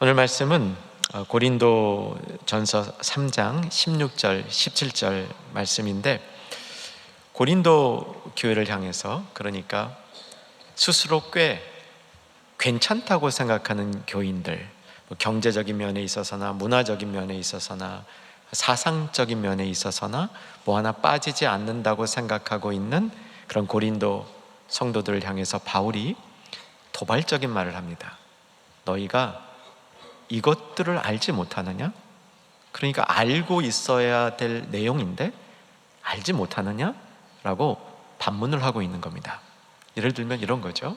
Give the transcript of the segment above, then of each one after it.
오늘 말씀은 고린도전서 3장 16절 17절 말씀인데, 고린도 교회를 향해서, 그러니까 스스로 꽤 괜찮다고 생각하는 교인들, 경제적인 면에 있어서나 문화적인 면에 있어서나 사상적인 면에 있어서나 뭐 하나 빠지지 않는다고 생각하고 있는 그런 고린도 성도들을 향해서 바울이 도발적인 말을 합니다. 너희가 이것들을 알지 못하느냐? 그러니까 알고 있어야 될 내용인데 알지 못하느냐? 라고 반문을 하고 있는 겁니다. 예를 들면 이런 거죠.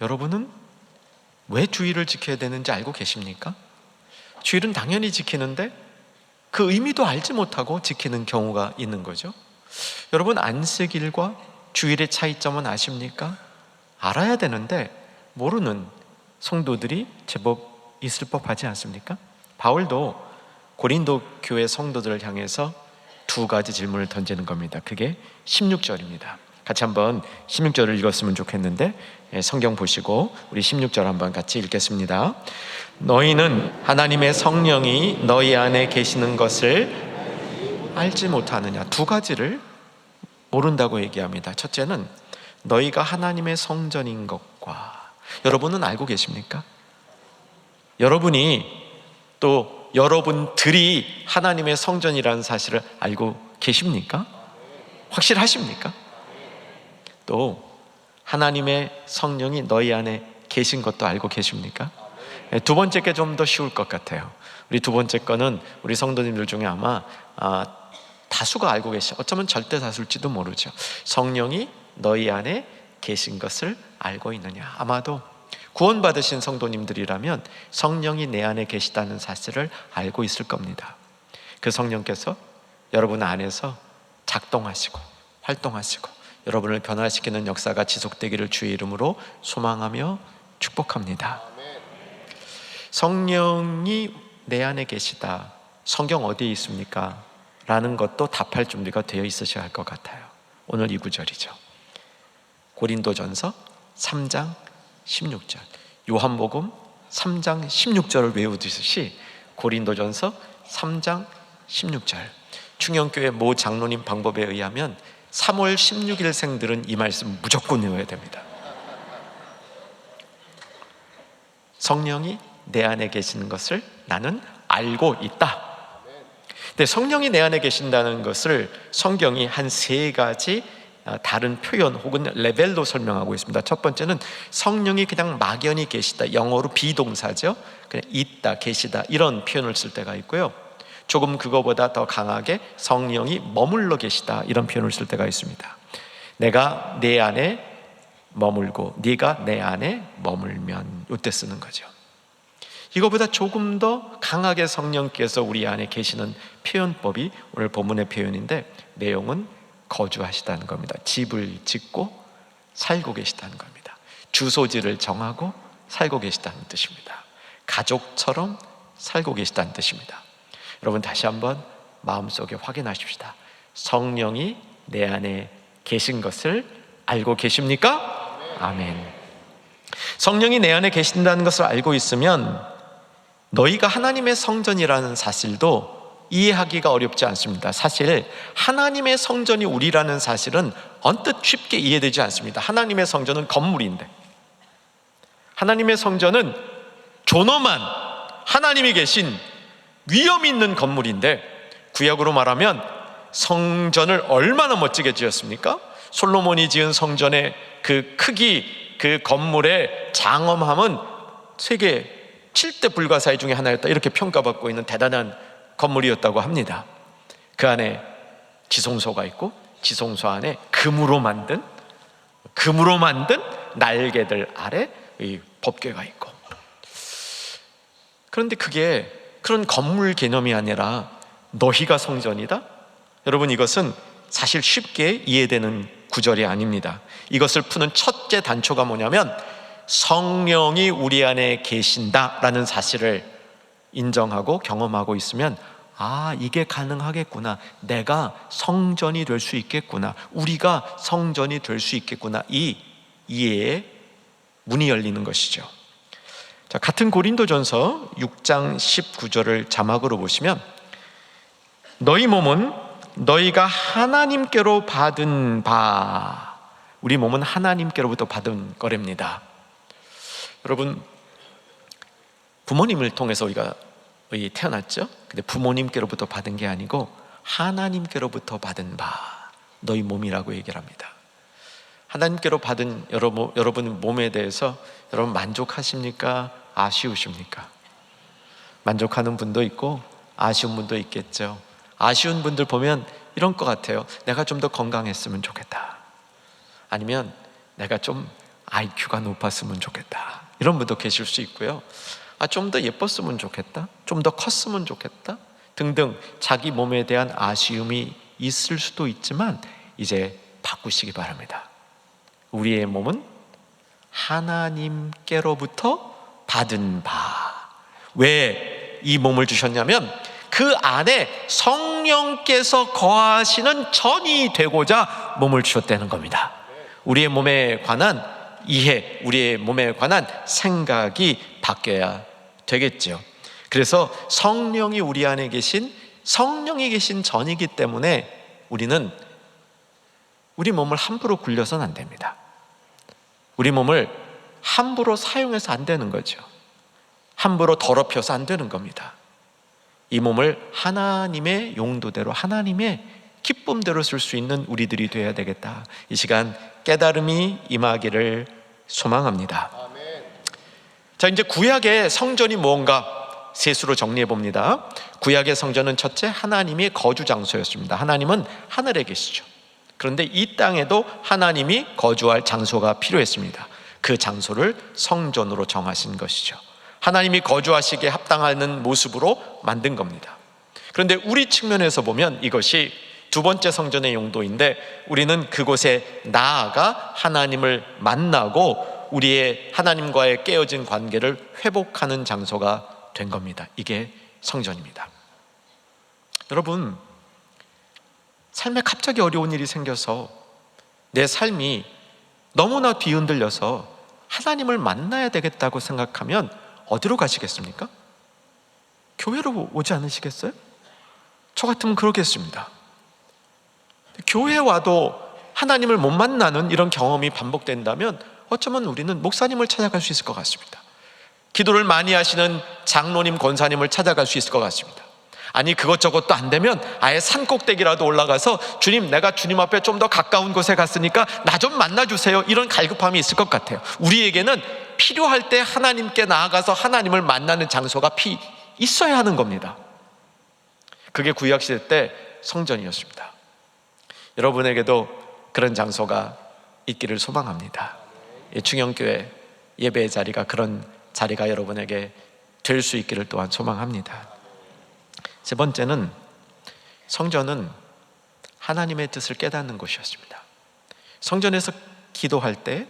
여러분은 왜 주일을 지켜야 되는지 알고 계십니까? 주일은 당연히 지키는데 그 의미도 알지 못하고 지키는 경우가 있는 거죠. 여러분, 안식일과 주일의 차이점은 아십니까? 알아야 되는데 모르는 성도들이 제법 있을 법하지 않습니까? 바울도 고린도 교회 성도들을 향해서 두 가지 질문을 던지는 겁니다. 그게 16절입니다. 같이 한번 16절을 읽었으면 좋겠는데, 성경 보시고 우리 16절 한번 같이 읽겠습니다. 너희는 하나님의 성령이 너희 안에 계시는 것을 알지 못하느냐? 두 가지를 모른다고 얘기합니다. 첫째는 너희가 하나님의 성전인 것과, 여러분은 알고 계십니까? 여러분이 또 여러분들이 하나님의 성전이라는 사실을 알고 계십니까? 확실하십니까? 또 하나님의 성령이 너희 안에 계신 것도 알고 계십니까? 두 번째 게 좀 더 쉬울 것 같아요. 우리 두 번째 거는 우리 성도님들 중에 아마 다수가 알고 계셔. 어쩌면 절대 다수일지도 모르죠. 성령이 너희 안에 계신 것을 알고 있느냐. 아마도 구원받으신 성도님들이라면 성령이 내 안에 계시다는 사실을 알고 있을 겁니다. 그 성령께서 여러분 안에서 작동하시고 활동하시고 여러분을 변화시키는 역사가 지속되기를 주의 이름으로 소망하며 축복합니다. 성령이 내 안에 계시다. 성경 어디에 있습니까? 라는 것도 답할 준비가 되어 있으셔야 할 것 같아요. 오늘 이 구절이죠. 고린도전서 3장 16절, 요한복음 3장 16절을 외우듯이 고린도전서 3장 16절, 충영교회 모 장로님 방법에 의하면 3월 16일생들은 이 말씀 무조건 외워야 됩니다. 성령이 내 안에 계시는 것을 나는 알고 있다. 근데 성령이 내 안에 계신다는 것을 성경이 한 세 가지 다른 표현 혹은 레벨로 설명하고 있습니다. 첫 번째는 성령이 그냥 막연히 계시다, 영어로 비동사죠. 그냥 있다, 계시다, 이런 표현을 쓸 때가 있고요. 조금 그거보다 더 강하게 성령이 머물러 계시다, 이런 표현을 쓸 때가 있습니다. 내가 내 안에 머물고 네가 내 안에 머물면, 이때 쓰는 거죠. 이거보다 조금 더 강하게 성령께서 우리 안에 계시는 표현법이 오늘 본문의 표현인데, 내용은 거주하시다는 겁니다. 집을 짓고 살고 계시다는 겁니다. 주소지를 정하고 살고 계시다는 뜻입니다. 가족처럼 살고 계시다는 뜻입니다. 여러분, 다시 한번 마음속에 확인하십시다. 성령이 내 안에 계신 것을 알고 계십니까? 아멘. 성령이 내 안에 계신다는 것을 알고 있으면 너희가 하나님의 성전이라는 사실도 이해하기가 어렵지 않습니다. 사실 하나님의 성전이 우리라는 사실은 언뜻 쉽게 이해되지 않습니다. 하나님의 성전은 건물인데, 하나님의 성전은 존엄한 하나님이 계신 위엄 있는 건물인데, 구약으로 말하면 성전을 얼마나 멋지게 지었습니까? 솔로몬이 지은 성전의 그 크기, 그 건물의 장엄함은 세계 7대 불가사의 중에 하나였다, 이렇게 평가받고 있는 대단한 건물이었다고 합니다. 그 안에 지성소가 있고, 지성소 안에 금으로 만든 날개들 아래 이 법궤가 있고. 그런데 그게 그런 건물 개념이 아니라 너희가 성전이다? 여러분, 이것은 사실 쉽게 이해되는 구절이 아닙니다. 이것을 푸는 첫째 단초가 뭐냐면, 성령이 우리 안에 계신다라는 사실을 인정하고 경험하고 있으면, 아, 이게 가능하겠구나, 내가 성전이 될 수 있겠구나, 우리가 성전이 될 수 있겠구나, 이 이해의 문이 열리는 것이죠. 자, 같은 고린도전서 6장 19절을 자막으로 보시면 너희 몸은 너희가 하나님께로 받은 바, 우리 몸은 하나님께로부터 받은 거랍니다. 여러분, 부모님을 통해서 우리가 태어났죠? 근데 부모님께로부터 받은 게 아니고 하나님께로부터 받은 바, 너희 몸이라고 얘기를 합니다. 하나님께로 받은 여러분 몸에 대해서 여러분 만족하십니까? 아쉬우십니까? 만족하는 분도 있고 아쉬운 분도 있겠죠. 아쉬운 분들 보면 이런 것 같아요. 내가 좀 더 건강했으면 좋겠다. 아니면 내가 좀 IQ가 높았으면 좋겠다. 이런 분도 계실 수 있고요. 좀 더 예뻤으면 좋겠다. 좀 더 컸으면 좋겠다. 등등 자기 몸에 대한 아쉬움이 있을 수도 있지만 이제 바꾸시기 바랍니다. 우리의 몸은 하나님께로부터 받은 바. 왜 이 몸을 주셨냐면 그 안에 성령께서 거하시는 전이 되고자 몸을 주셨다는 겁니다. 우리의 몸에 관한 이해, 우리의 몸에 관한 생각이 바뀌어야 되겠죠. 그래서 성령이 우리 안에 계신, 성령이 계신 전이기 때문에 우리는 우리 몸을 함부로 굴려서는 안 됩니다. 우리 몸을 함부로 사용해서 안 되는 거죠. 함부로 더럽혀서 안 되는 겁니다. 이 몸을 하나님의 용도대로, 하나님의 기쁨대로 쓸 수 있는 우리들이 되어야 되겠다. 이 시간 깨달음이 임하기를 소망합니다. 자, 이제 구약의 성전이 무언가 셋으로 정리해 봅니다. 구약의 성전은 첫째, 하나님의 거주 장소였습니다. 하나님은 하늘에 계시죠. 그런데 이 땅에도 하나님이 거주할 장소가 필요했습니다. 그 장소를 성전으로 정하신 것이죠. 하나님이 거주하시기에 합당하는 모습으로 만든 겁니다. 그런데 우리 측면에서 보면 이것이 두 번째 성전의 용도인데, 우리는 그곳에 나아가 하나님을 만나고 우리의 하나님과의 깨어진 관계를 회복하는 장소가 된 겁니다. 이게 성전입니다. 여러분, 삶에 갑자기 어려운 일이 생겨서 내 삶이 너무나 뒤흔들려서 하나님을 만나야 되겠다고 생각하면 어디로 가시겠습니까? 교회로 오지 않으시겠어요? 저 같으면 그러겠습니다. 교회 와도 하나님을 못 만나는 이런 경험이 반복된다면 어쩌면 우리는 목사님을 찾아갈 수 있을 것 같습니다. 기도를 많이 하시는 장로님, 권사님을 찾아갈 수 있을 것 같습니다. 아니, 그것저것도 안 되면 아예 산꼭대기라도 올라가서 주님, 내가 주님 앞에 좀 더 가까운 곳에 갔으니까 나 좀 만나주세요. 이런 갈급함이 있을 것 같아요. 우리에게는 필요할 때 하나님께 나아가서 하나님을 만나는 장소가 있어야 하는 겁니다. 그게 구약시대 때 성전이었습니다. 여러분에게도 그런 장소가 있기를 소망합니다. 충영교회 예배의 자리가 그런 자리가 여러분에게 될 수 있기를 또한 소망합니다. 세 번째는, 성전은 하나님의 뜻을 깨닫는 곳이었습니다. 성전에서 기도할 때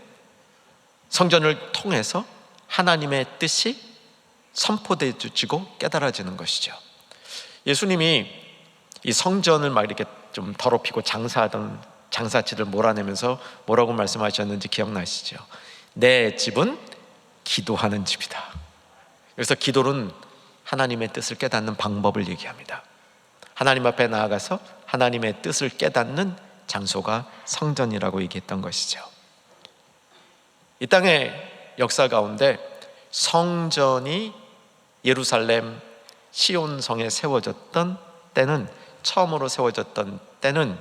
성전을 통해서 하나님의 뜻이 선포되어지고 깨달아지는 것이죠. 예수님이 이 성전을 막 이렇게 좀 더럽히고 장사하던 장사치를 몰아내면서 뭐라고 말씀하셨는지 기억나시죠? 내 집은 기도하는 집이다. 그래서 기도는 하나님의 뜻을 깨닫는 방법을 얘기합니다. 하나님 앞에 나아가서 하나님의 뜻을 깨닫는 장소가 성전이라고 얘기했던 것이죠. 이 땅의 역사 가운데 성전이 예루살렘 시온성에 세워졌던 때는, 처음으로 세워졌던 때는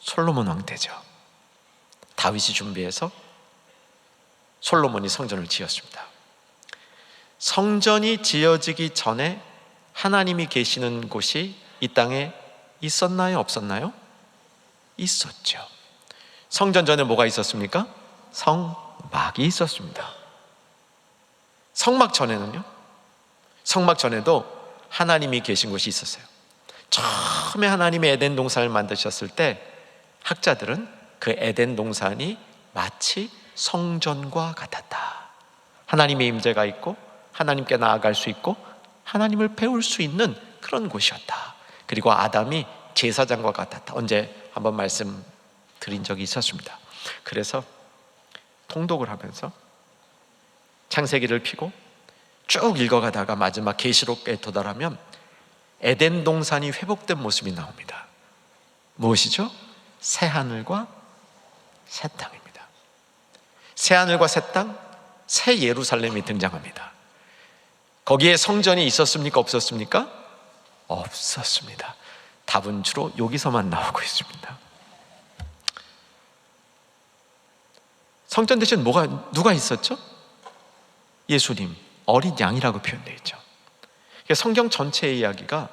솔로몬 왕 때죠. 다윗이 준비해서 솔로몬이 성전을 지었습니다. 성전이 지어지기 전에 하나님이 계시는 곳이 이 땅에 있었나요? 없었나요? 있었죠. 성전 전에 뭐가 있었습니까? 성막이 있었습니다. 성막 전에는요? 성막 전에도 하나님이 계신 곳이 있었어요. 처음에 하나님이 에덴 동산을 만드셨을 때 학자들은 그 에덴 동산이 마치 성전과 같았다. 하나님의 임재가 있고 하나님께 나아갈 수 있고 하나님을 배울 수 있는 그런 곳이었다. 그리고 아담이 제사장과 같았다. 언제 한번 말씀드린 적이 있었습니다. 그래서 통독을 하면서 창세기를 피고 쭉 읽어가다가 마지막 계시록에 도달하면 에덴 동산이 회복된 모습이 나옵니다. 무엇이죠? 새 하늘과 새 땅입니다. 새 하늘과 새 땅, 새 예루살렘이 등장합니다. 거기에 성전이 있었습니까? 없었습니까? 없었습니다. 답은 주로 여기서만 나오고 있습니다. 성전 대신 누가 있었죠? 예수님, 어린 양이라고 표현되어 있죠. 성경 전체의 이야기가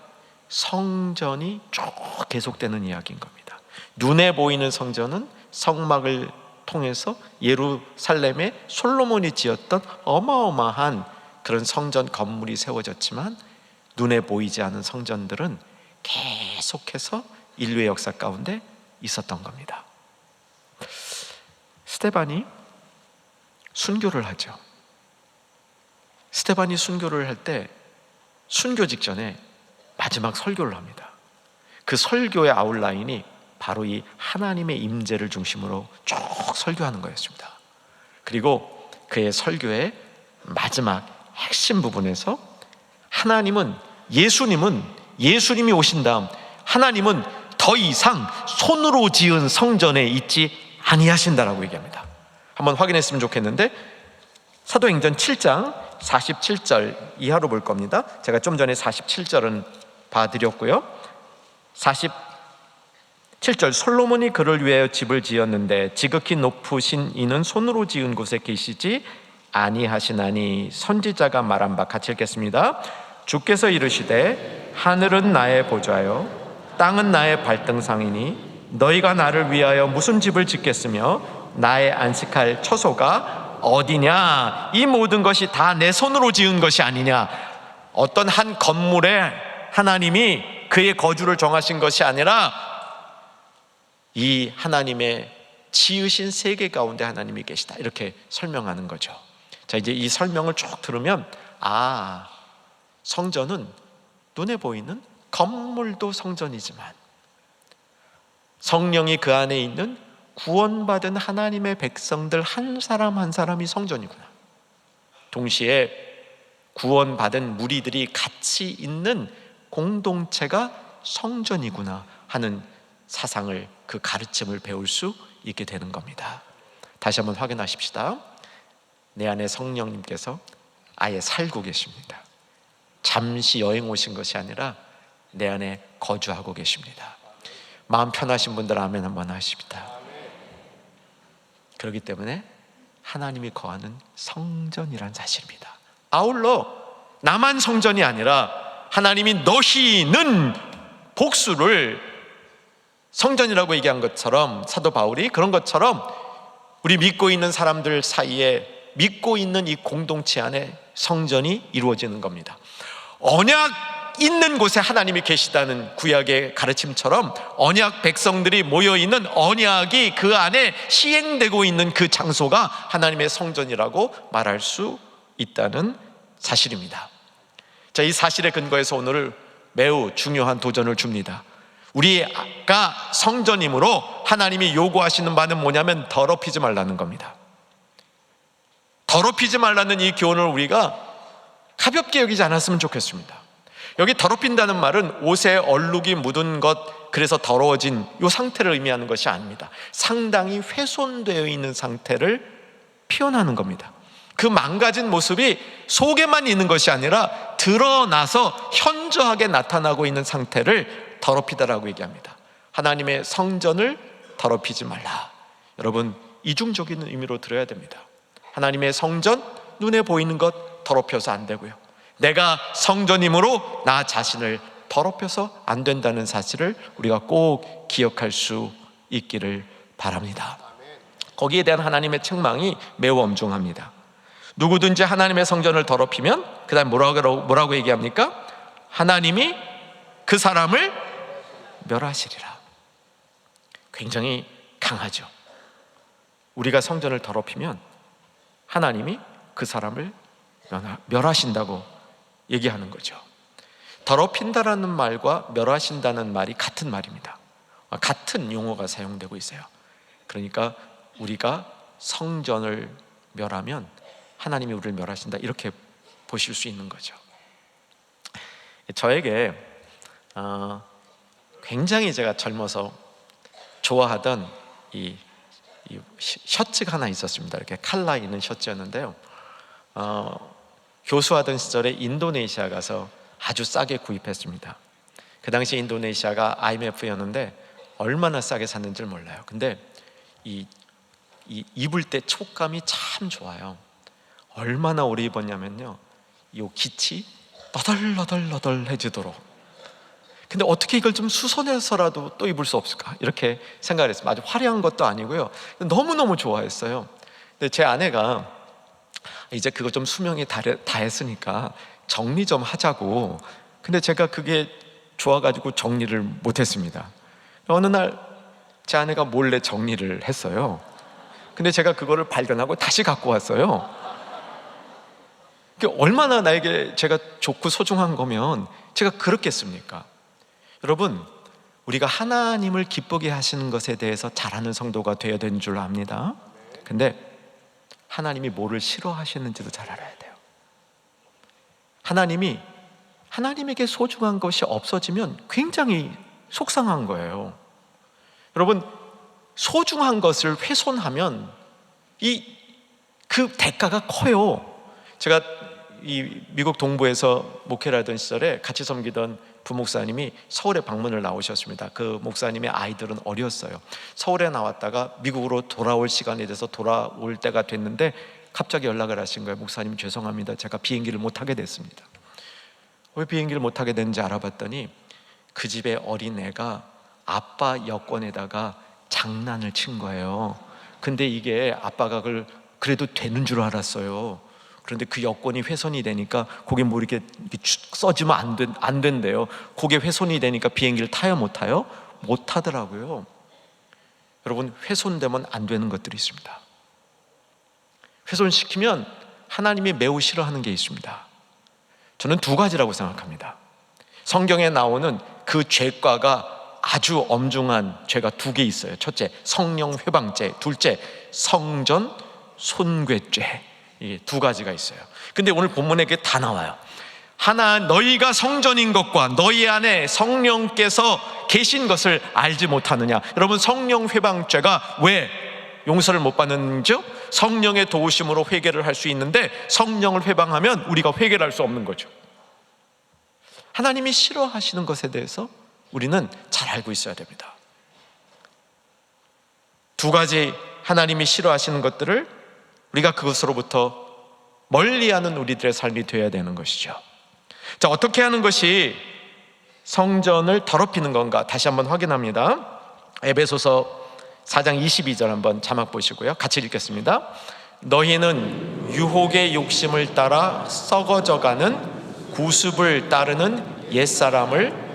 성전이 쭉 계속되는 이야기인 겁니다. 눈에 보이는 성전은 성막을 통해서 예루살렘에 솔로몬이 지었던 어마어마한 그런 성전 건물이 세워졌지만, 눈에 보이지 않은 성전들은 계속해서 인류의 역사 가운데 있었던 겁니다. 스데반이 순교를 하죠. 스데반이 순교를 할 때 순교 직전에 마지막 설교를 합니다. 그 설교의 아웃라인이 바로 이 하나님의 임재를 중심으로 쭉 설교하는 거였습니다. 그리고 그의 설교의 마지막 핵심 부분에서 예수님이 오신 다음 하나님은 더 이상 손으로 지은 성전에 있지 아니하신다라고 얘기합니다. 한번 확인했으면 좋겠는데, 사도행전 7장 47절 이하로 볼 겁니다. 제가 좀 전에 47절은 봐드렸고요. 47절, 솔로몬이 그를 위하여 집을 지었는데 지극히 높으신 이는 손으로 지은 곳에 계시지 아니하시나니. 선지자가 말한 바, 같이 읽겠습니다. 주께서 이르시되 하늘은 나의 보좌요 땅은 나의 발등상이니 너희가 나를 위하여 무슨 집을 짓겠으며 나의 안식할 처소가 어디냐? 이 모든 것이 다 내 손으로 지은 것이 아니냐? 어떤 한 건물에 하나님이 그의 거주를 정하신 것이 아니라 이 하나님의 지으신 세계 가운데 하나님이 계시다, 이렇게 설명하는 거죠. 자, 이제 이 설명을 쭉 들으면 성전은 눈에 보이는 건물도 성전이지만 성령이 그 안에 있는 구원받은 하나님의 백성들 한 사람 한 사람이 성전이구나, 동시에 구원받은 무리들이 같이 있는 공동체가 성전이구나 하는 사상을, 그 가르침을 배울 수 있게 되는 겁니다. 다시 한번 확인하십시다. 내 안에 성령님께서 아예 살고 계십니다. 잠시 여행 오신 것이 아니라 내 안에 거주하고 계십니다. 마음 편하신 분들 아멘 한번 하십시다. 그렇기 때문에 하나님이 거하는 성전이란 사실입니다. 아울러 나만 성전이 아니라 하나님이 너희는 복수를 성전이라고 얘기한 것처럼, 사도 바울이 그런 것처럼 우리 믿고 있는 사람들 사이에, 믿고 있는 이 공동체 안에 성전이 이루어지는 겁니다. 언약 있는 곳에 하나님이 계시다는 구약의 가르침처럼 언약 백성들이 모여있는 언약이 그 안에 시행되고 있는 그 장소가 하나님의 성전이라고 말할 수 있다는 사실입니다. 자, 이 사실에 근거해서 오늘 매우 중요한 도전을 줍니다. 우리가 성전이므로 하나님이 요구하시는 바는 뭐냐면 더럽히지 말라는 겁니다. 더럽히지 말라는 이 교훈을 우리가 가볍게 여기지 않았으면 좋겠습니다. 여기 더럽힌다는 말은 옷에 얼룩이 묻은 것, 그래서 더러워진 이 상태를 의미하는 것이 아닙니다. 상당히 훼손되어 있는 상태를 표현하는 겁니다. 그 망가진 모습이 속에만 있는 것이 아니라 드러나서 현저하게 나타나고 있는 상태를 더럽히다라고 얘기합니다. 하나님의 성전을 더럽히지 말라. 여러분, 이중적인 의미로 들어야 됩니다. 하나님의 성전, 눈에 보이는 것 더럽혀서 안 되고요, 내가 성전이므로 나 자신을 더럽혀서 안 된다는 사실을 우리가 꼭 기억할 수 있기를 바랍니다. 거기에 대한 하나님의 책망이 매우 엄중합니다. 누구든지 하나님의 성전을 더럽히면 그 다음 뭐라고 얘기합니까? 하나님이 그 사람을 멸하시리라. 굉장히 강하죠. 우리가 성전을 더럽히면 하나님이 그 사람을 멸하신다고 얘기하는 거죠. 더럽힌다라는 말과 멸하신다는 말이 같은 말입니다. 같은 용어가 사용되고 있어요. 그러니까 우리가 성전을 멸하면 하나님이 우리를 멸하신다, 이렇게 보실 수 있는 거죠. 저에게 굉장히 제가 젊어서 좋아하던 이 셔츠가 하나 있었습니다. 이렇게 칼라 있는 셔츠였는데요. 교수하던 시절에 인도네시아 가서 아주 싸게 구입했습니다. 그 당시 인도네시아가 IMF였는데 얼마나 싸게 샀는지를 몰라요. 근데 이 입을 때 촉감이 참 좋아요. 얼마나 오래 입었냐면요, 이 깃이 너덜너덜너덜해지도록. 근데 어떻게 이걸 좀 수선해서라도 또 입을 수 없을까 이렇게 생각을 했습니다. 아주 화려한 것도 아니고요, 너무너무 좋아했어요. 근데 제 아내가 이제 그거 좀 수명이 다 했으니까 정리 좀 하자고. 근데 제가 그게 좋아가지고 정리를 못했습니다. 어느 날 제 아내가 몰래 정리를 했어요. 근데 제가 그거를 발견하고 다시 갖고 왔어요. 얼마나 나에게 제가 좋고 소중한 거면 제가 그렇겠습니까? 여러분, 우리가 하나님을 기쁘게 하시는 것에 대해서 잘하는 성도가 되어야 되는 줄 압니다. 근데 하나님이 뭐를 싫어하시는지도 잘 알아야 돼요. 하나님에게 소중한 것이 없어지면 굉장히 속상한 거예요. 여러분, 소중한 것을 훼손하면 그 대가가 커요. 제가 이 미국 동부에서 목회를 하던 시절에 같이 섬기던 부목사님이 서울에 방문을 나오셨습니다. 그 목사님의 아이들은 어렸어요. 서울에 나왔다가 미국으로 돌아올 시간이 돼서 돌아올 때가 됐는데 갑자기 연락을 하신 거예요. 목사님 죄송합니다, 제가 비행기를 못 타게 됐습니다. 왜 비행기를 못 타게 됐는지 알아봤더니 그 집의 어린애가 아빠 여권에다가 장난을 친 거예요. 근데 이게 아빠가 그걸 그래도 되는 줄 알았어요. 그런데 그 여권이 훼손이 되니까 거기 뭐 이렇게 써지면 안 된대요. 그게 훼손이 되니까 비행기를 타요, 못 타요? 못 타더라고요. 여러분, 훼손되면 안 되는 것들이 있습니다. 훼손시키면 하나님이 매우 싫어하는 게 있습니다. 저는 두 가지라고 생각합니다. 성경에 나오는 그 죄과가 아주 엄중한 죄가 두 개 있어요. 첫째, 성령 회방죄. 둘째, 성전 손괴죄. 이 두 가지가 있어요. 근데 오늘 본문에 그게 다 나와요. 너희가 성전인 것과 너희 안에 성령께서 계신 것을 알지 못하느냐. 여러분, 성령 회방죄가 왜 용서를 못 받는지요? 성령의 도우심으로 회개를 할 수 있는데 성령을 회방하면 우리가 회개를 할 수 없는 거죠. 하나님이 싫어하시는 것에 대해서 우리는 잘 알고 있어야 됩니다. 두 가지 하나님이 싫어하시는 것들을 우리가 그것으로부터 멀리하는 우리들의 삶이 되어야 되는 것이죠. 자, 어떻게 하는 것이 성전을 더럽히는 건가? 다시 한번 확인합니다. 에베소서 4장 22절 한번 자막 보시고요, 같이 읽겠습니다. 너희는 유혹의 욕심을 따라 썩어져가는 구습을 따르는 옛사람을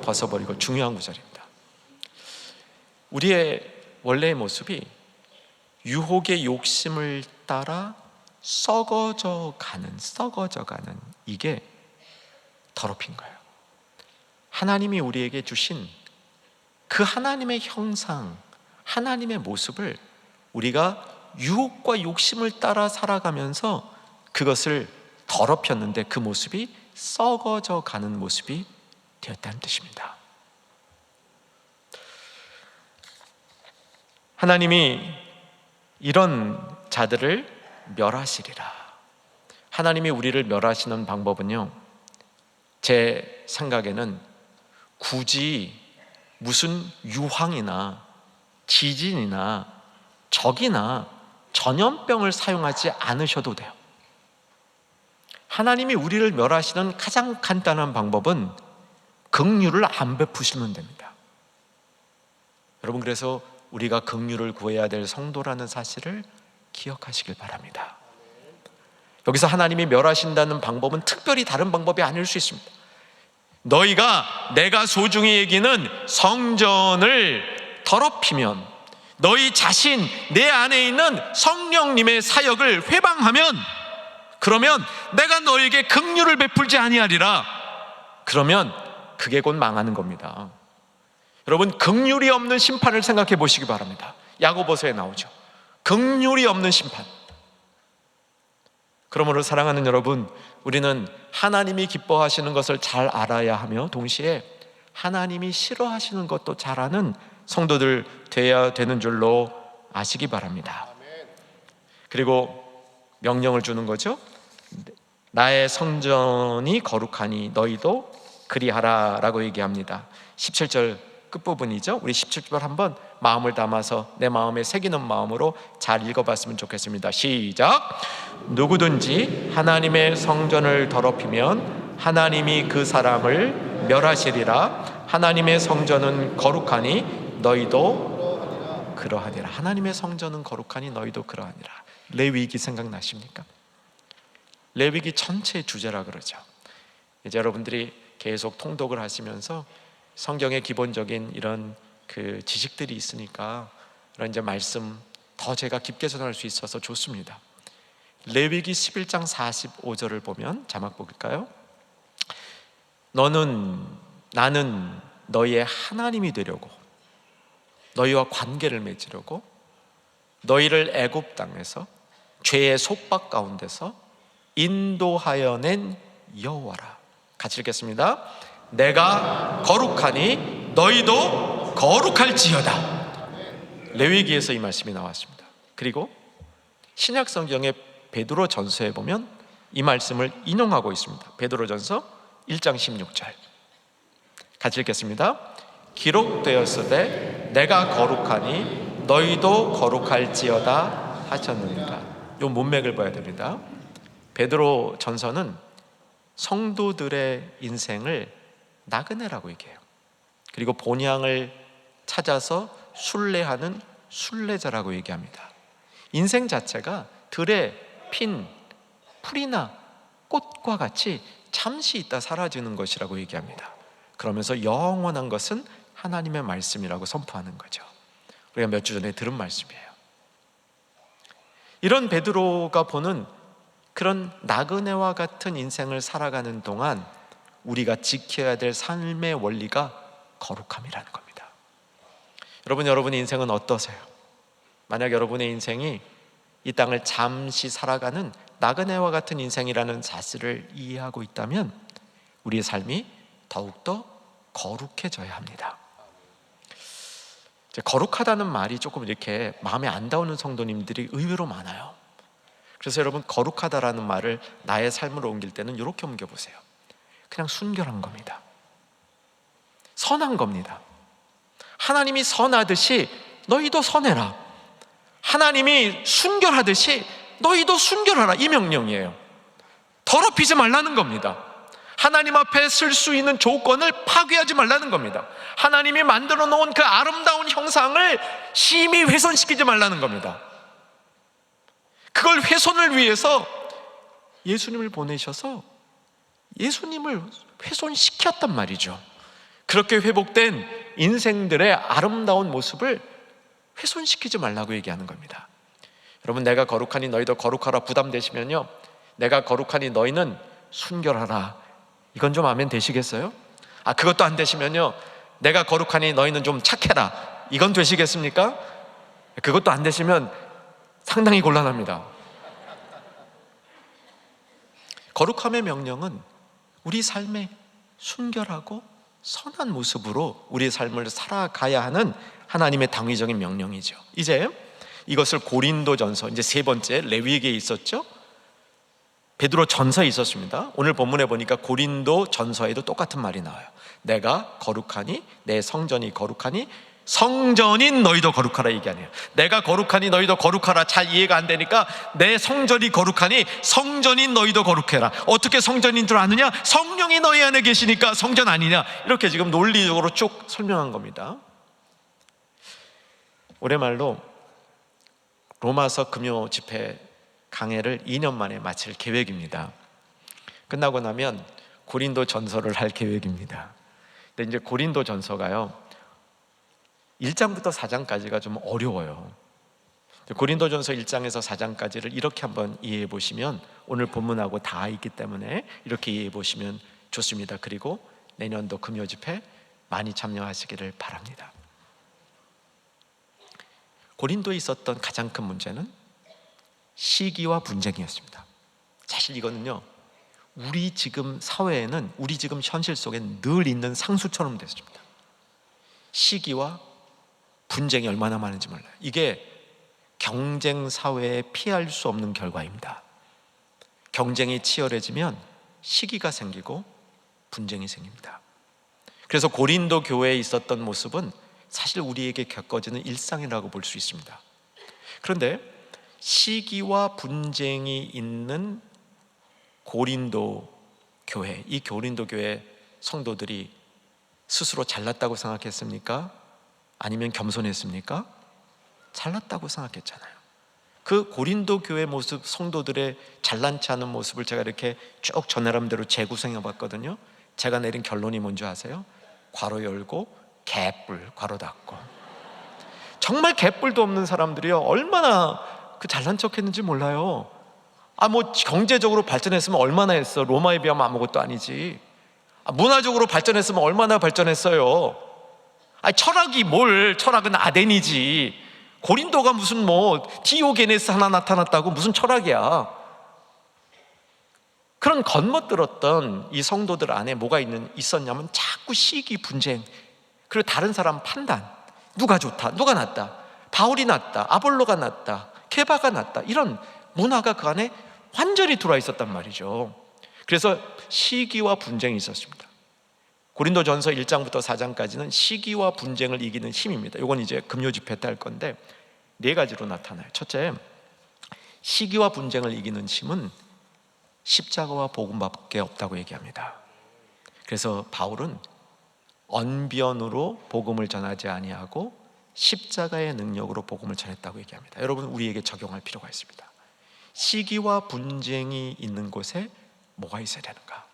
벗어버리고. 중요한 구절입니다. 우리의 원래의 모습이 유혹의 욕심을 따라 썩어져가는 이게 더럽힌 거예요. 하나님이 우리에게 주신 그 하나님의 형상, 하나님의 모습을 우리가 유혹과 욕심을 따라 살아가면서 그것을 더럽혔는데 그 모습이 썩어져 가는 모습이 되었다는 뜻입니다. 하나님이 이런 자들을 멸하시리라. 하나님이 우리를 멸하시는 방법은요, 제 생각에는 굳이 무슨 유황이나 지진이나 적이나 전염병을 사용하지 않으셔도 돼요. 하나님이 우리를 멸하시는 가장 간단한 방법은 긍휼을 안 베푸시면 됩니다. 여러분, 그래서 우리가 긍휼을 구해야 될 성도라는 사실을 기억하시길 바랍니다. 여기서 하나님이 멸하신다는 방법은 특별히 다른 방법이 아닐 수 있습니다. 내가 소중히 여기는 성전을 더럽히면, 너희 자신 내 안에 있는 성령님의 사역을 회방하면, 그러면 내가 너에게 긍휼을 베풀지 아니하리라. 그러면 그게 곧 망하는 겁니다. 여러분, 긍휼이 없는 심판을 생각해 보시기 바랍니다. 야고보서에 나오죠. 긍휼이 없는 심판. 그러므로 사랑하는 여러분, 우리는 하나님이 기뻐하시는 것을 잘 알아야 하며 동시에 하나님이 싫어하시는 것도 잘 아는 성도들 되어야 되는 줄로 아시기 바랍니다. 그리고 명령을 주는 거죠. 나의 성전이 거룩하니 너희도 그리하라 라고 얘기합니다. 17절 끝부분이죠. 우리 17절 한번 마음을 담아서 내 마음에 새기는 마음으로 잘 읽어봤으면 좋겠습니다. 시작. 누구든지 하나님의 성전을 더럽히면 하나님이 그 사람을 멸하시리라. 하나님의 성전은 거룩하니 너희도 그러하니라. 하나님의 성전은 거룩하니 너희도 그러하니라. 레위기 생각나십니까? 레위기 전체의 주제라 그러죠. 이제 여러분들이 계속 통독을 하시면서 성경의 기본적인 이런 그 지식들이 있으니까 이런 이제 말씀 더 제가 깊게 전할 수 있어서 좋습니다. 레위기 11장 45절을 보면 자막 볼까요? 나는 너희의 하나님이 되려고 너희와 관계를 맺으려고 너희를 애굽 땅에서 죄의 속박 가운데서 인도하여 낸 여호와라. 같이 읽겠습니다. 내가 거룩하니 너희도 거룩할지어다. 레위기에서 이 말씀이 나왔습니다. 그리고 신약 성경의 베드로 전서에 보면 이 말씀을 인용하고 있습니다. 베드로 전서 1장 16절 같이 읽겠습니다. 기록되었으되 내가 거룩하니 너희도 거룩할지어다 하셨느니라. 이 문맥을 봐야 됩니다. 베드로 전서는 성도들의 인생을 나그네라고 얘기해요. 그리고 본향을 찾아서 순례하는 순례자라고 얘기합니다. 인생 자체가 들에 핀 풀이나 꽃과 같이 잠시 있다 사라지는 것이라고 얘기합니다. 그러면서 영원한 것은 하나님의 말씀이라고 선포하는 거죠. 우리가 몇 주 전에 들은 말씀이에요. 이런 베드로가 보는 그런 나그네와 같은 인생을 살아가는 동안 우리가 지켜야 될 삶의 원리가 거룩함이라는 겁니다. 여러분의 인생은 어떠세요? 만약 여러분의 인생이 이 땅을 잠시 살아가는 나그네와 같은 인생이라는 사실을 이해하고 있다면 우리의 삶이 더욱더 거룩해져야 합니다. 거룩하다는 말이 조금 이렇게 마음에 안 닿는 성도님들이 의외로 많아요. 그래서 여러분, 거룩하다라는 말을 나의 삶으로 옮길 때는 이렇게 옮겨보세요. 그냥 순결한 겁니다. 선한 겁니다. 하나님이 선하듯이 너희도 선해라. 하나님이 순결하듯이 너희도 순결하라. 이 명령이에요. 더럽히지 말라는 겁니다. 하나님 앞에 쓸 수 있는 조건을 파괴하지 말라는 겁니다. 하나님이 만들어 놓은 그 아름다운 형상을 심히 훼손시키지 말라는 겁니다. 그걸 훼손을 위해서 예수님을 보내셔서 예수님을 훼손시켰단 말이죠. 그렇게 회복된 인생들의 아름다운 모습을 훼손시키지 말라고 얘기하는 겁니다. 여러분, 내가 거룩하니 너희도 거룩하라 부담되시면요, 내가 거룩하니 너희는 순결하라, 이건 좀 아멘 되시겠어요? 그것도 안 되시면요, 내가 거룩하니 너희는 좀 착해라, 이건 되시겠습니까? 그것도 안 되시면 상당히 곤란합니다. 거룩함의 명령은 우리 삶의 순결하고 선한 모습으로 우리의 삶을 살아가야 하는 하나님의 당위적인 명령이죠. 이제 이것을 고린도전서, 이제 세 번째 레위기에 있었죠. 베드로 전서에 있었습니다. 오늘 본문에 보니까 고린도 전서에도 똑같은 말이 나와요. 내가 거룩하니 내 성전이 거룩하니 성전인 너희도 거룩하라 얘기하네요. 내가 거룩하니 너희도 거룩하라 잘 이해가 안 되니까 내 성전이 거룩하니 성전인 너희도 거룩해라. 어떻게 성전인 줄 아느냐? 성령이 너희 안에 계시니까 성전 아니냐? 이렇게 지금 논리적으로 쭉 설명한 겁니다. 올해 말로 로마서 금요 집회 강해를 2년 만에 마칠 계획입니다. 끝나고 나면 고린도 전서를 할 계획입니다. 근데 이제 고린도 전서가요, 1장부터 4장까지가 좀 어려워요. 고린도전서 1장에서 4장까지를 이렇게 한번 이해해 보시면 오늘 본문하고 다 있기 때문에 이렇게 이해해 보시면 좋습니다. 그리고 내년도 금요 집회 많이 참여하시기를 바랍니다. 고린도에 있었던 가장 큰 문제는 시기와 분쟁이었습니다. 사실 이거는요, 우리 지금 사회에는, 우리 지금 현실 속에 늘 있는 상수처럼 됐습니다. 시기와 분쟁이 얼마나 많은지 몰라요. 이게 경쟁 사회에 피할 수 없는 결과입니다. 경쟁이 치열해지면 시기가 생기고 분쟁이 생깁니다. 그래서 고린도 교회에 있었던 모습은 사실 우리에게 겪어지는 일상이라고 볼 수 있습니다. 그런데 시기와 분쟁이 있는 고린도 교회, 이 고린도 교회 성도들이 스스로 잘났다고 생각했습니까? 아니면 겸손했습니까? 잘났다고 생각했잖아요. 그 고린도 교회 모습, 성도들의 잘난치 않은 모습을 제가 이렇게 쭉 저 나름대로 재구성해 봤거든요. 제가 내린 결론이 뭔지 아세요? 괄호 열고 개뿔 괄호 닫고. 정말 개뿔도 없는 사람들이요, 얼마나 그 잘난 척했는지 몰라요. 뭐 경제적으로 발전했으면 얼마나 했어. 로마에 비하면 아무것도 아니지. 문화적으로 발전했으면 얼마나 발전했어요. 철학이 뭘, 철학은 아덴이지. 고린도가 무슨 뭐 디오게네스 하나 나타났다고 무슨 철학이야. 그런 겉멋들었던 이 성도들 안에 뭐가 있었냐면 자꾸 시기, 분쟁, 그리고 다른 사람 판단, 누가 좋다, 누가 낫다, 바울이 낫다, 아볼로가 낫다, 케바가 낫다, 이런 문화가 그 안에 완전히 들어와 있었단 말이죠. 그래서 시기와 분쟁이 있었습니다. 고린도전서 1장부터 4장까지는 시기와 분쟁을 이기는 힘입니다. 이건 이제 금요 집회 때 할 건데 4가지로 나타나요. 첫째, 시기와 분쟁을 이기는 힘은 십자가와 복음밖에 없다고 얘기합니다. 그래서 바울은 언변으로 복음을 전하지 아니하고 십자가의 능력으로 복음을 전했다고 얘기합니다. 여러분, 우리에게 적용할 필요가 있습니다. 시기와 분쟁이 있는 곳에 뭐가 있어야 되는가?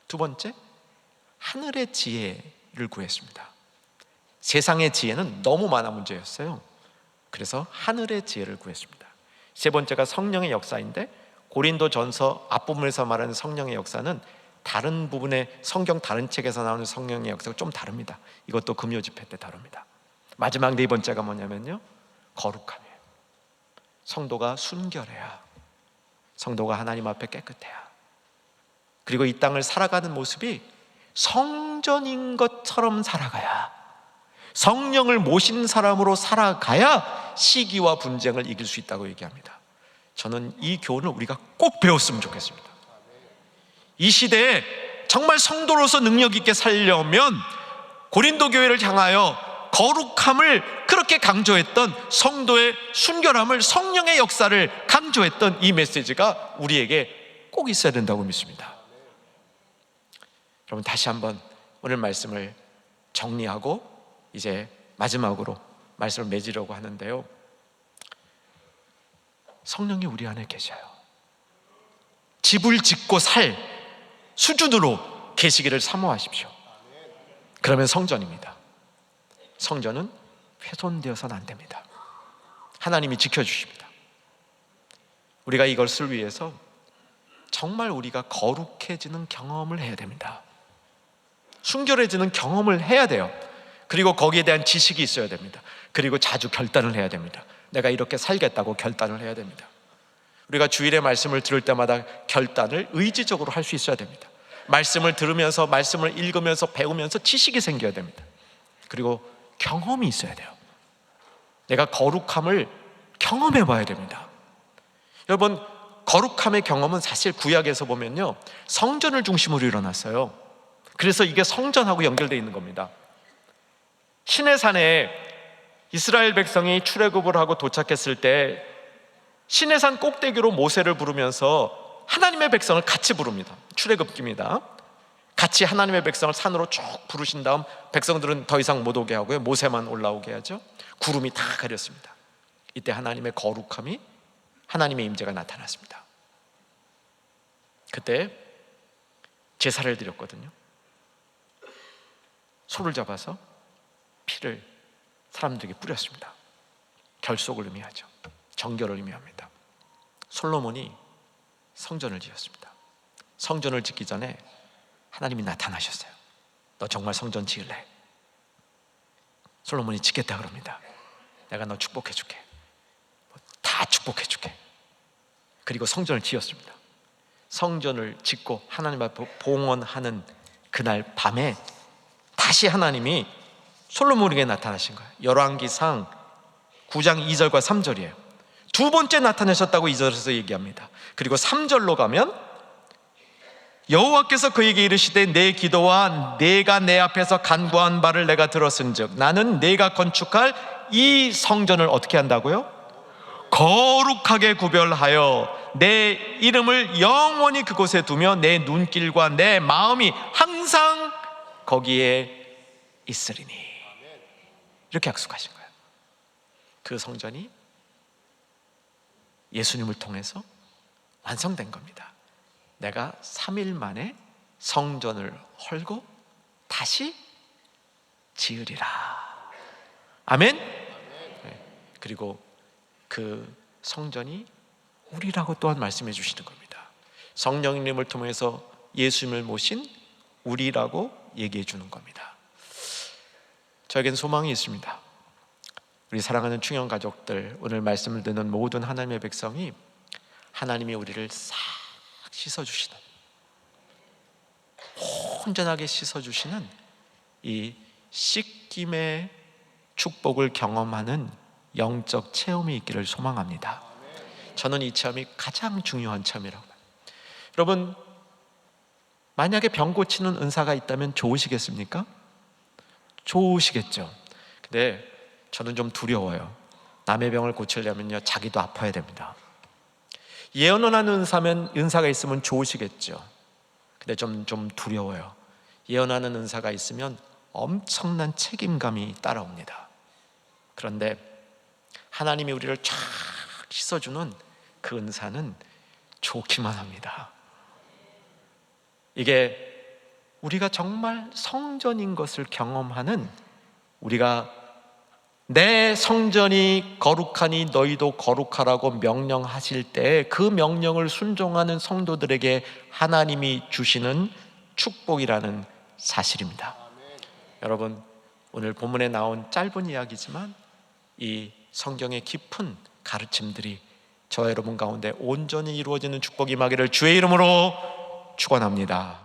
두 번째, 하늘의 지혜를 구했습니다. 세상의 지혜는 너무 많아 문제였어요. 그래서 하늘의 지혜를 구했습니다. 세 번째가 성령의 역사인데, 고린도전서 앞부분에서 말하는 성령의 역사는 다른 부분의 성경 다른 책에서 나오는 성령의 역사가 좀 다릅니다. 이것도 금요 집회 때 다룹니다. 마지막 4번째가 뭐냐면요, 거룩함이에요. 성도가 순결해야, 성도가 하나님 앞에 깨끗해야, 그리고 이 땅을 살아가는 모습이 성전인 것처럼 살아가야, 성령을 모신 사람으로 살아가야 시기와 분쟁을 이길 수 있다고 얘기합니다. 저는 이 교훈을 우리가 꼭 배웠으면 좋겠습니다. 이 시대에 정말 성도로서 능력 있게 살려면 고린도 교회를 향하여 거룩함을 그렇게 강조했던, 성도의 순결함을, 성령의 역사를 강조했던 이 메시지가 우리에게 꼭 있어야 된다고 믿습니다. 여러분, 다시 한번 오늘 말씀을 정리하고 이제 마지막으로 말씀을 맺으려고 하는데요, 성령이 우리 안에 계셔요. 집을 짓고 살 수준으로 계시기를 사모하십시오. 그러면 성전입니다. 성전은 훼손되어서는 안 됩니다. 하나님이 지켜주십니다. 우리가 이것을 위해서 정말 우리가 거룩해지는 경험을 해야 됩니다. 순결해지는 경험을 해야 돼요. 그리고 거기에 대한 지식이 있어야 됩니다. 그리고 자주 결단을 해야 됩니다. 내가 이렇게 살겠다고 결단을 해야 됩니다. 우리가 주일에 말씀을 들을 때마다 결단을 의지적으로 할 수 있어야 됩니다. 말씀을 들으면서, 말씀을 읽으면서, 배우면서 지식이 생겨야 됩니다. 그리고 경험이 있어야 돼요. 내가 거룩함을 경험해 봐야 됩니다. 여러분, 거룩함의 경험은 사실 구약에서 보면요, 성전을 중심으로 일어났어요. 그래서 이게 성전하고 연결되어 있는 겁니다. 시내산에 이스라엘 백성이 출애굽을 하고 도착했을 때 시내산 꼭대기로 모세를 부르면서 하나님의 백성을 같이 부릅니다. 출애굽기입니다. 같이 하나님의 백성을 산으로 쭉 부르신 다음 백성들은 더 이상 못 오게 하고요, 모세만 올라오게 하죠. 구름이 다 가렸습니다. 이때 하나님의 거룩함이, 하나님의 임재가 나타났습니다. 그때 제사를 드렸거든요. 소를 잡아서 피를 사람들에게 뿌렸습니다. 결속을 의미하죠. 정결을 의미합니다. 솔로몬이 성전을 지었습니다. 성전을 짓기 전에 하나님이 나타나셨어요. 너 정말 성전 지을래? 솔로몬이 짓겠다 그럽니다. 내가 너 축복해 줄게. 다 축복해 줄게. 그리고 성전을 지었습니다. 성전을 짓고 하나님 앞에 봉헌하는 그날 밤에 다시 하나님이 솔로몬에게 나타나신 거예요. 열왕기상 9장 2절과 3절이에요. 두 번째 나타나셨다고 2절에서 얘기합니다. 그리고 3절로 가면 여호와께서 그에게 이르시되 내 기도와 내가 내 앞에서 간구한 바를 내가 들었은즉 나는 내가 건축할 이 성전을 어떻게 한다고요? 거룩하게 구별하여 내 이름을 영원히 그곳에 두며 내 눈길과 내 마음이 항상 거기에 있으리니. 이렇게 약속하신 거예요. 그 성전이 예수님을 통해서 완성된 겁니다. 내가 3일 만에 성전을 헐고 다시 지으리라. 아멘. 그리고 그 성전이 우리라고 또한 말씀해 주시는 겁니다. 성령님을 통해서 예수님을 모신 우리라고 얘기해 주는 겁니다. 저에겐 소망이 있습니다. 우리 사랑하는 충영 가족들, 오늘 말씀을 듣는 모든 하나님의 백성이 하나님이 우리를 싹 씻어주시는, 온전하게 씻어주시는 이 씻김의 축복을 경험하는 영적 체험이 있기를 소망합니다. 저는 이 체험이 가장 중요한 체험이라고 봐요. 여러분, 만약에 병 고치는 은사가 있다면 좋으시겠습니까? 좋으시겠죠. 근데 저는 좀 두려워요. 남의 병을 고치려면요, 자기도 아파야 됩니다. 예언하는 은사가 있으면 좋으시겠죠. 근데 좀 두려워요. 예언하는 은사가 있으면 엄청난 책임감이 따라옵니다. 그런데 하나님이 우리를 쫙 씻어주는 그 은사는 좋기만 합니다. 이게 우리가 정말 성전인 것을 경험하는, 우리가 내 성전이 거룩하니 너희도 거룩하라고 명령하실 때 그 명령을 순종하는 성도들에게 하나님이 주시는 축복이라는 사실입니다. 여러분, 오늘 본문에 나온 짧은 이야기지만 이 성경의 깊은 가르침들이 저와 여러분 가운데 온전히 이루어지는 축복이 임하기를 주의 이름으로 축원합니다.